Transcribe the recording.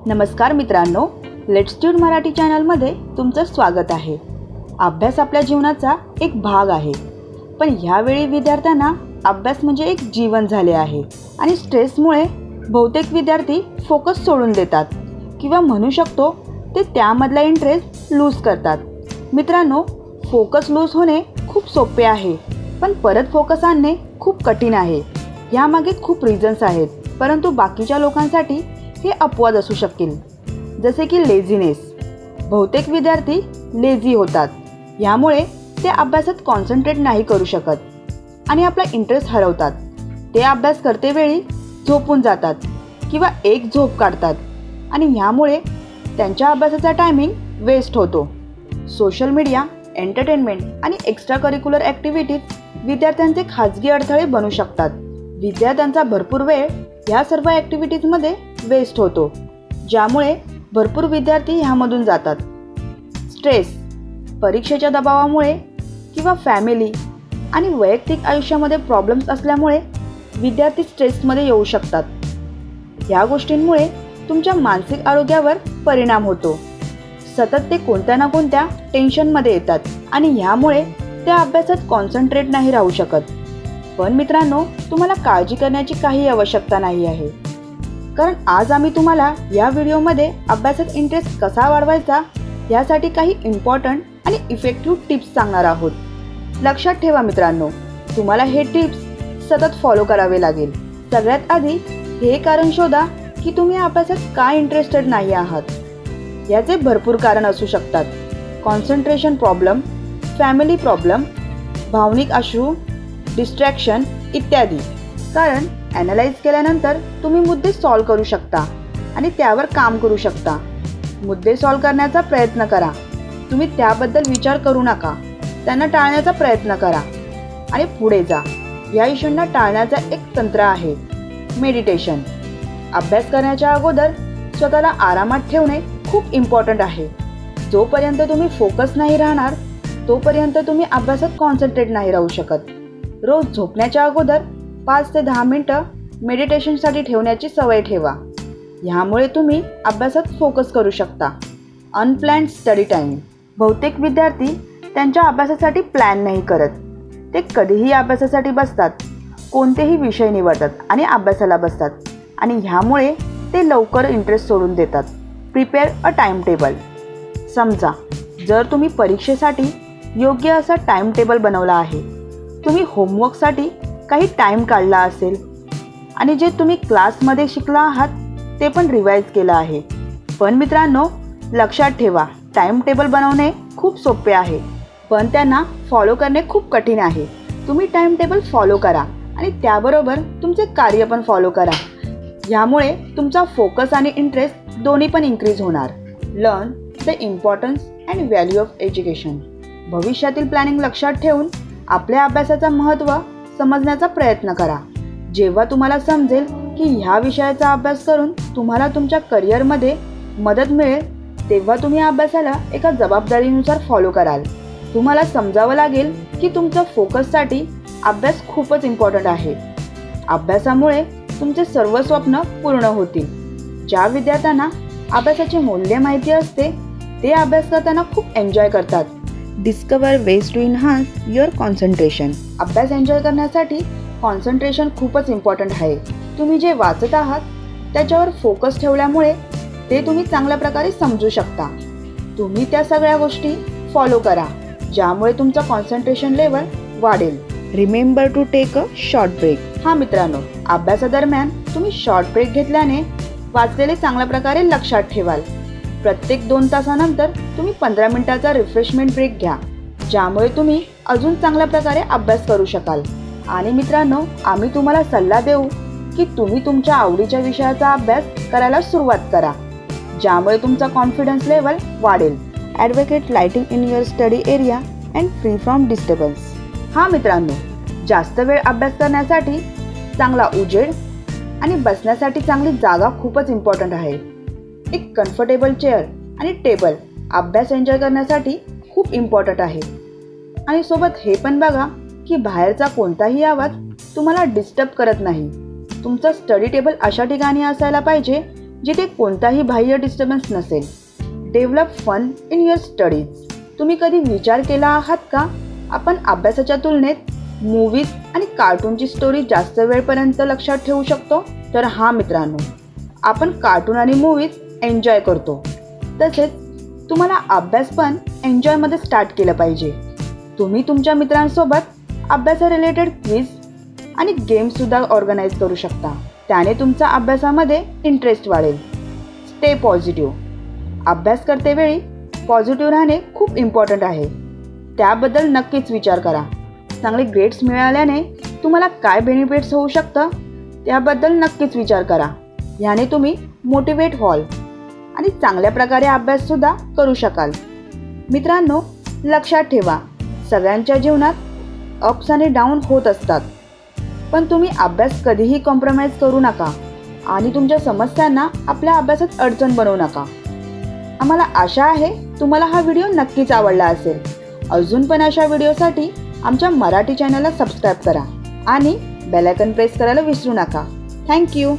नमस्कार मित्रांनो, लेट्स्ट्यूट मराठी चॅनलमध्ये तुमचं स्वागत आहे। अभ्यास आपल्या जीवनाचा एक भाग आहे, पण ह्यावेळी विद्यार्थ्यांना अभ्यास म्हणजे एक जीवन झाले आहे आणि स्ट्रेसमुळे बहुतेक विद्यार्थी फोकस सोडून देतात किंवा म्हणू शकतो ते त्यामधला इंटरेस्ट लूज करतात। मित्रांनो, फोकस लूज होणे खूप सोपे आहे, पण परत फोकस आणणे खूप कठीण आहे। यामागे खूप रिझन्स आहेत, परंतु बाकीच्या लोकांसाठी हे अपवाद असू शकतील, जसे की लेझीनेस। बहुतेक विद्यार्थी लेझी होतात, यामुळे ते अभ्यासात कॉन्सन्ट्रेट नाही करू शकत आणि आपला इंटरेस्ट हरवतात। ते अभ्यास करते वेळी झोपून जातात किंवा एक झोप काढतात आणि ह्यामुळे त्यांच्या अभ्यासाचा टायमिंग वेस्ट होतो। सोशल मीडिया, एंटरटेनमेंट आणि एक्स्ट्रा करिक्युलर ॲक्टिव्हिटीज विद्यार्थ्यांचे खाजगी अडथळे बनू शकतात। विद्यार्थ्यांचा भरपूर वेळ या सर्व ॲक्टिव्हिटीजमध्ये वेस्ट होतो, ज्यामुळे भरपूर विद्यार्थी ह्यामधून जातात। स्ट्रेस, परीक्षेच्या दबावामुळे किंवा फॅमिली आणि वैयक्तिक आयुष्यामध्ये प्रॉब्लेम्स असल्यामुळे विद्यार्थी स्ट्रेसमध्ये येऊ शकतात। या गोष्टींमुळे तुमच्या मानसिक आरोग्यावर परिणाम होतो। सतत ते कोणत्या ना कोणत्या टेन्शनमध्ये येतात आणि ह्यामुळे ते अभ्यासात कॉन्सन्ट्रेट नाही राहू शकत। पण मित्रांनो, तुम्हाला काळजी करण्याची काही आवश्यकता नाही आहे, कारण आज आम्ही तुम्हाला या व्हिडिओमध्ये अभ्यासात इंटरेस्ट कसा वाढवायचा यासाठी काही इम्पॉर्टंट आणि इफेक्टिव्ह टिप्स सांगणार आहोत। लक्षात ठेवा मित्रांनो, तुम्हाला हे टिप्स सतत फॉलो करावे लागेल। सगळ्यात आधी हे कारण शोधा की तुम्ही अभ्यासात का इंटरेस्टेड नाही आहात। याचे भरपूर कारण असू शकतात। कॉन्सन्ट्रेशन प्रॉब्लेम, फॅमिली प्रॉब्लेम, भावनिक अश्रू, डिस्ट्रॅक्शन इत्यादी। कारण ॲनालाइज केल्यानंतर तुम्ही मुद्दे सॉल्व करू शकता आणि त्यावर काम करू शकता। मुद्दे सॉल्व करण्याचा प्रयत्न करा, तुम्ही त्याबद्दल विचार करू नका, त्यांना टाळण्याचा प्रयत्न करा आणि पुढे जा। या इश्यूंना टाळण्याचा एक तंत्र आहे मेडिटेशन। अभ्यास करण्याच्या अगोदर स्वतःला आरामात ठेवणे खूप इम्पॉर्टंट आहे। जोपर्यंत तुम्ही फोकस नाही राहणार तोपर्यंत तुम्ही अभ्यासात कॉन्सन्ट्रेट नाही राहू शकत। रोज झोपण्याच्या अगोदर 5 ते 10 मिनिटं मेडिटेशनसाठी ठेवण्याची सवय ठेवा। ह्यामुळे तुम्ही अभ्यासात फोकस करू शकता। अनप्लॅन्ड स्टडी टाईम, बहुतेक विद्यार्थी त्यांच्या अभ्यासासाठी प्लॅन नाही करत। ते कधीही अभ्यासासाठी बसतात, कोणतेही विषय निवडतात आणि अभ्यासाला बसतात आणि ह्यामुळे ते लवकर इंटरेस्ट सोडून देतात। Prepare a time table. समजा जर तुम्ही परीक्षेसाठी योग्य असा टाइम टेबल बनवला आहे, तुम्ही होमवर्कसाठी काही टाईम काढला असेल आणि जे तुम्ही क्लासमध्ये शिकला आहात ते पण रिवाईज केलं आहे। पण मित्रांनो, लक्षात ठेवा, टाईम टेबल बनवणे खूप सोपे आहे, पण त्यांना फॉलो करणे खूप कठीण आहे। तुम्ही टाईम टेबल फॉलो करा आणि त्याबरोबर तुमचे कार्य पण फॉलो करा। यामुळे तुमचा फोकस आणि इंटरेस्ट दोन्ही पण इन्क्रीज होणार। Learn the importance and value of education. भविष्यातील प्लॅनिंग लक्षात ठेवून आपल्या अभ्यासाचं महत्त्व समजण्याचा प्रयत्न करा। जेव्हा तुम्हाला समजेल की ह्या विषयाचा अभ्यास करून तुम्हाला तुमच्या करिअरमध्ये मदत मिळेल, तेव्हा तुम्ही अभ्यासाला एका जबाबदारीनुसार फॉलो कराल। तुम्हाला समजावं लागेल की तुमच्या फोकससाठी अभ्यास खूपच इम्पॉर्टंट आहे। अभ्यासामुळे तुमचे सर्व स्वप्न पूर्ण होतील। ज्या विद्यार्थ्यांना अभ्यासाचे मूल्य माहिती असते ते अभ्यास करताना खूप एन्जॉय करतात। Discover ways to enhance your concentration. अभ्यास एन्जॉय करण्यासाठी कॉन्सन्ट्रेशन खूपच इम्पॉर्टंट आहे। तुम्ही जे वाचत आहात त्याच्यावर फोकस ठेवल्यामुळे ते तुम्ही चांगल्या प्रकारे समजू शकता। तुम्ही त्या सगळ्या गोष्टी फॉलो करा, ज्यामुळे तुमचं कॉन्सन्ट्रेशन लेवल वाढेल। Remember to take a short break. हा मित्रांनो, अभ्यासादरम्यान तुम्ही शॉर्ट ब्रेक घेतल्याने वाचलेले चांगल्या प्रकारे लक्षात ठेवाल। प्रत्येक 2 तासानंतर तुम्ही 15 मिनिटाचा रिफ्रेशमेंट ब्रेक घ्या, ज्यामुळे तुम्ही अजून चांगल्या प्रकारे अभ्यास करू शकाल। आणि मित्रांनो, आम्ही तुम्हाला सल्ला देऊ की तुम्ही तुमच्या आवडीच्या विषयाचा अभ्यास करायला सुरुवात करा, ज्यामुळे तुमचा कॉन्फिडन्स लेवल वाढेल। Advocate lighting in your study area and free from disturbance. हा मित्रांनो, जास्त वेळ अभ्यास करण्यासाठी चांगला उजेड आणि बसण्यासाठी चांगली जागा खूपच इम्पॉर्टंट आहे। एक कम्फर्टेबल चेअर आणि टेबल अभ्यास एन्जॉय करण्यासाठी खूप इम्पॉर्टंट आहे। आणि सोबत हे पण बघा की बाहेरचा कोणताही आवाज तुम्हाला डिस्टर्ब करत नाही। तुमचा स्टडी टेबल अशा ठिकाणी असायला पाहिजे जिथे कोणताही बाह्य डिस्टर्बन्स नसेल. Develop fun in your studies. तुम्ही कधी विचार केला आहात का आपण अभ्यासाच्या तुलनेत मूवीज आणि कार्टूनची स्टोरी जास्त वेळपर्यंत लक्षात ठेवू शकतो? तर हा मित्रांनो, आपण कार्टून आणि मूवीज एन्जॉय करतो, तसेच तुम्हाला अभ्यास पण एन्जॉयमध्ये स्टार्ट केलं पाहिजे. तुम्ही तुमच्या मित्रांसोबत अभ्यासा रिलेटेड क्विज आणि गेम्ससुद्धा ऑर्गनाईज करू शकता. त्याने तुमचा अभ्यासामध्ये इंटरेस्ट वाढेल. Stay positive. अभ्यास करतेवेळी पॉझिटिव्ह राहणे खूप इम्पॉर्टंट आहे. त्याबद्दल नक्कीच विचार करा. चांगले ग्रेड्स मिळाल्याने तुम्हाला काय बेनिफिट्स होऊ शकतं त्याबद्दल नक्कीच विचार करा. ह्याने तुम्ही मोटिवेट व्हाल आणि चांगल्या प्रकारे अभ्याससुद्धा करू शकाल. मित्रांनो, लक्षात ठेवा, सगळ्यांच्या जीवनात अप्स आणि डाऊन होत असतात, पण तुम्ही अभ्यास कधीही कॉम्प्रोमाइज करू नका आणि तुमच्या समस्यांना आपल्या अभ्यासात अडचण बनवू नका. आम्हाला आशा आहे तुम्हाला हा व्हिडिओ नक्कीच आवडला असेल. अजून पण अशा व्हिडिओसाठी आमच्या मराठी चॅनलला सबस्क्राईब करा आणि बेल आयकॉन प्रेस करायला विसरू नका. थँक्यू.